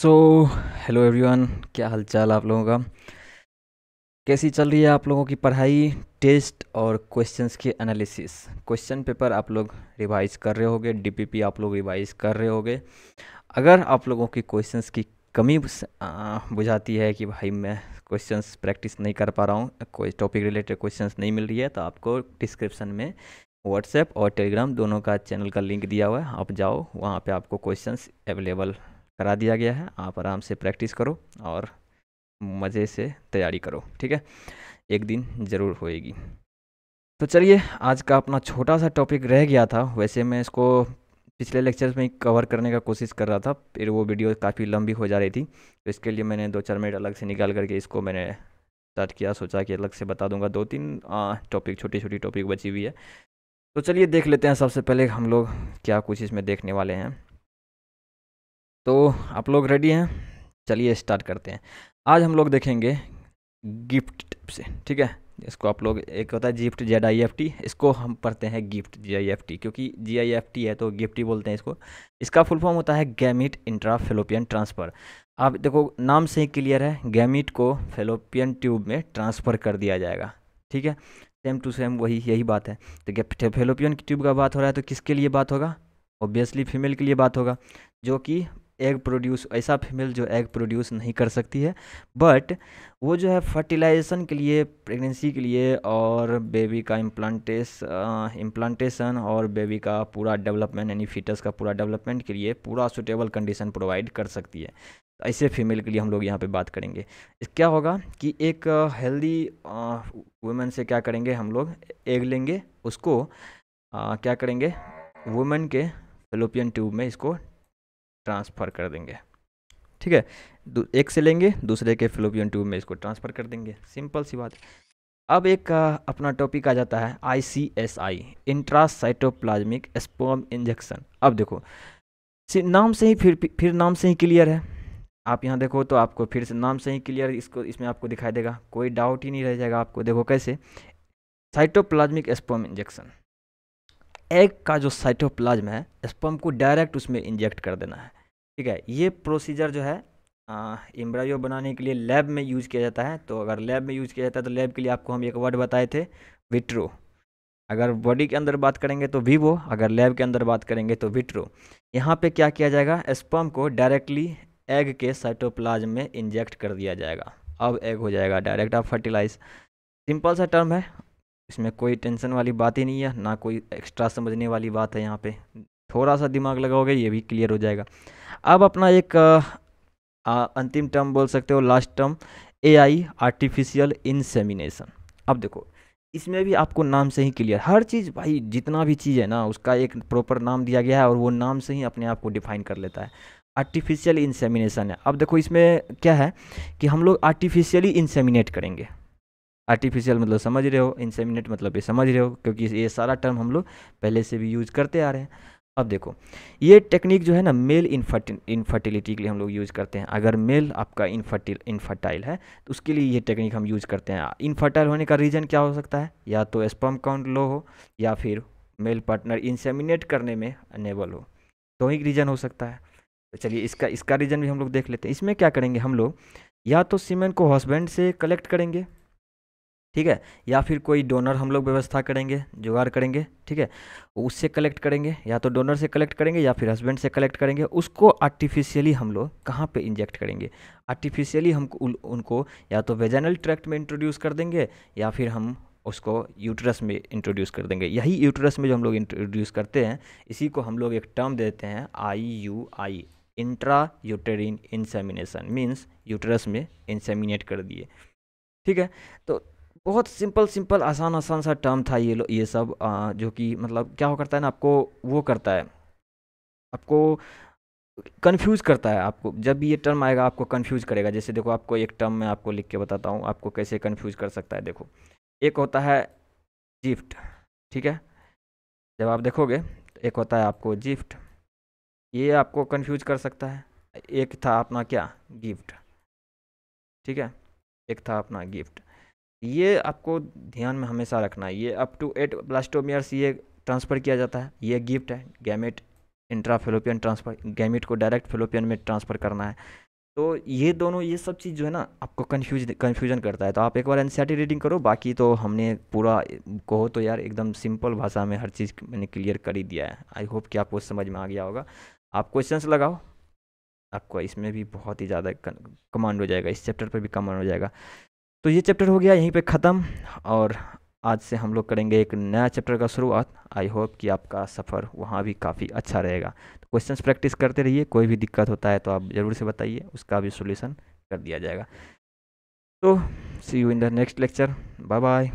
So hello everyone, क्या हालचाल आप लोगों का। कैसी चल रही है आप लोगों की पढ़ाई, टेस्ट और क्वेश्चंस के एनालिसिस। क्वेश्चन पेपर आप लोग रिवाइज कर रहे होगे, डीपीपी आप लोग रिवाइज कर रहे होगे। अगर आप लोगों की क्वेश्चंस की कमी बुझाती है कि भाई मैं क्वेश्चंस प्रैक्टिस नहीं कर पा रहा हूँ, कोई टॉपिक रिलेटेड क्वेश्चंस नहीं मिल रही है, तो आपको डिस्क्रिप्शन में व्हाट्सएप और टेलीग्राम दोनों का चैनल का लिंक दिया हुआ है। आप जाओ, वहाँ पे आपको क्वेश्चंस अवेलेबल करा दिया गया है। आप आराम से प्रैक्टिस करो और मज़े से तैयारी करो, ठीक है। एक दिन ज़रूर होएगी। तो चलिए, आज का अपना छोटा सा टॉपिक रह गया था। वैसे मैं इसको पिछले लेक्चर्स में ही कवर करने का कोशिश कर रहा था, फिर वो वीडियो काफ़ी लंबी हो जा रही थी, तो इसके लिए मैंने 2-4 मिनट अलग से निकाल करके इसको मैंने स्टार्ट किया। सोचा कि अलग से बता दूंगा, 2-3 टॉपिक, छोटी छोटी टॉपिक बची हुई है। तो चलिए देख लेते हैं सबसे पहले हम लोग क्या कुछ इसमें देखने वाले हैं। तो आप लोग रेडी हैं? चलिए स्टार्ट करते हैं। आज हम लोग देखेंगे गिफ्ट से, ठीक है। इसको आप लोग, एक होता है गिफ्ट ZIFT, इसको हम पढ़ते हैं गिफ्ट GIFT, क्योंकि GIFT है तो गिफ्ट ही बोलते हैं इसको। इसका फुल फॉर्म होता है गैमीट इंट्रा फेलोपियन ट्रांसफ़र। आप देखो, नाम से ही क्लियर है, गैमीट को फेलोपियन ट्यूब में ट्रांसफ़र कर दिया जाएगा, ठीक है। सेम टू सेम वही यही बात है। तो फेलोपियन ट्यूब का बात हो रहा है तो किसके लिए बात होगा? ऑब्वियसली फीमेल के लिए बात होगा, जो कि एग प्रोड्यूस, ऐसा फीमेल जो एग प्रोड्यूस नहीं कर सकती है, बट वो जो है फर्टिलाइजेशन के लिए, प्रेगनेंसी के लिए और बेबी का इम्प्लांटेशन और बेबी का पूरा डेवलपमेंट, यानी फीटस का पूरा डेवलपमेंट के लिए पूरा सुटेबल कंडीशन प्रोवाइड कर सकती है। तो ऐसे फीमेल के लिए हम लोग यहाँ पे बात करेंगे। क्या होगा कि एक हेल्दी वुमेन से क्या करेंगे हम लोग, एग लेंगे, उसको क्या करेंगे, वुमेन के फेलोपियन ट्यूब में इसको ट्रांसफ़र कर देंगे, ठीक है। एक से लेंगे, दूसरे के फेलोपियन ट्यूब में इसको ट्रांसफ़र कर देंगे, सिंपल सी बात। अब एक अपना टॉपिक आ जाता है ICSI, इंट्रासाइटोप्लाज्मिक स्पर्म इंजेक्शन। अब देखो, नाम से ही फिर नाम से ही क्लियर है। आप यहाँ देखो तो आपको फिर से नाम से ही क्लियर, इसको इसमें आपको दिखाई देगा, कोई डाउट ही नहीं रह जाएगा आपको। देखो कैसे, साइटोप्लाज्मिक स्पर्म इंजेक्शन, एग का जो साइटोप्लाज्म है, स्पर्म को डायरेक्ट उसमें इंजेक्ट कर देना है, ठीक है। ये प्रोसीजर जो है एम्ब्रायो बनाने के लिए लैब में यूज़ किया जाता है। तो अगर लैब में यूज़ किया जाता है तो लैब के लिए आपको हम एक वर्ड बताए थे, विट्रो। अगर बॉडी के अंदर बात करेंगे तो विवो, अगर लैब के अंदर बात करेंगे तो विट्रो। यहाँ पे क्या किया जाएगा, स्पर्म को डायरेक्टली एग के साइटोप्लाज्म में इंजेक्ट कर दिया जाएगा। अब एग हो जाएगा डायरेक्ट आप फर्टिलाइज। सिंपल सा टर्म है, इसमें कोई टेंशन वाली बात ही नहीं है, ना कोई एक्स्ट्रा समझने वाली बात है। यहाँ पे थोड़ा सा दिमाग लगाओगे ये भी क्लियर हो जाएगा। अब अपना एक अंतिम टर्म बोल सकते हो, last term, AI, artificial insemination. अब देखो, इसमें भी आपको नाम से ही क्लियर, हर चीज़ भाई, जितना भी चीज़ है ना उसका एक प्रॉपर नाम दिया गया है और वो नाम से ही अपने आप को डिफाइन कर लेता है। आर्टिफिशियल इंसेमिनेशन है। अब देखो इसमें क्या है कि हम लोग आर्टिफिशियली इंसेमिनेट करेंगे। आर्टिफिशियल मतलब समझ रहे हो, इंसेमिनेट मतलब ये समझ रहे हो, क्योंकि ये सारा टर्म हम लोग पहले से भी यूज़ करते आ रहे हैं। अब देखो, ये टेक्निक जो है ना, मेल इनफर्टिलिटी के लिए हम लोग यूज़ करते हैं। अगर मेल आपका इनफर्टाइल है तो उसके लिए ये टेक्निक हम यूज़ करते हैं। इनफर्टाइल होने का रीज़न क्या हो सकता है, या तो स्पर्म काउंट लो हो, या फिर मेल पार्टनर इंसेमिनेट करने में अनेबल हो, तो ही रीज़न हो सकता है। तो चलिए इसका इसका रीज़न भी हम लोग देख लेते हैं। इसमें क्या करेंगे हम लोग, या तो सीमेन को हस्बैंड से कलेक्ट करेंगे, ठीक है, या फिर कोई डोनर हम लोग व्यवस्था करेंगे, जुगाड़ करेंगे, ठीक है, उससे कलेक्ट करेंगे, या तो डोनर से कलेक्ट करेंगे या फिर हस्बैंड से कलेक्ट करेंगे। उसको आर्टिफिशियली हम लोग कहाँ पे इंजेक्ट करेंगे, आर्टिफिशियली हम उनको या तो वेजाइनल ट्रैक्ट में इंट्रोड्यूस कर देंगे, या फिर हम उसको यूट्रस में इंट्रोड्यूस कर देंगे। यही यूट्रस में जो हम लोग इंट्रोड्यूस करते हैं, इसी को हम लोग एक टर्म देते हैं IUI, intra यूटेरिन insemination, means uterus में इंसेमिनेट कर दिए, ठीक है। तो बहुत सिंपल सिंपल आसान आसान सा टर्म था ये सब, जो कि मतलब क्या हो करता है ना, आपको वो करता है, आपको कंफ्यूज करता है। आपको जब भी ये टर्म आएगा आपको कंफ्यूज करेगा। जैसे देखो, आपको एक टर्म मैं आपको लिख के बताता हूँ आपको कैसे कंफ्यूज कर सकता है। देखो, एक होता है गिफ्ट, ठीक है, जब आप देखोगे तो एक होता है आपको गिफ्ट, ये आपको कंफ्यूज कर सकता है। एक था अपना क्या, गिफ्ट, ठीक है, एक था अपना गिफ्ट। ये आपको ध्यान में हमेशा रखना है। ये अप टू 8 ब्लास्टोमियर्स ये ट्रांसफ़र किया जाता है। ये गिफ्ट है, gamete intra fallopian transfer, gamete को डायरेक्ट फेलोपियन में ट्रांसफ़र करना है। तो ये दोनों ये सब चीज़ जो है ना आपको कन्फ्यूजन करता है, तो आप एक बार एनसीईआरटी रीडिंग करो। बाकी तो हमने पूरा कहो तो यार एकदम सिंपल भाषा में हर चीज़ मैंने क्लियर कर ही दिया है। आई होप कि आपको समझ में आ गया होगा। आप क्वेश्चंस लगाओ, आपको इसमें भी बहुत ही ज़्यादा कमांड हो जाएगा, इस चैप्टर पर भी कमांड हो जाएगा। तो ये चैप्टर हो गया यहीं पे ख़त्म, और आज से हम लोग करेंगे एक नया चैप्टर का शुरुआत। आई होप कि आपका सफ़र वहाँ भी काफ़ी अच्छा रहेगा। तो क्वेश्चंस प्रैक्टिस करते रहिए, कोई भी दिक्कत होता है तो आप ज़रूर से बताइए, उसका भी सॉल्यूशन कर दिया जाएगा। तो see you in the next lecture, bye bye.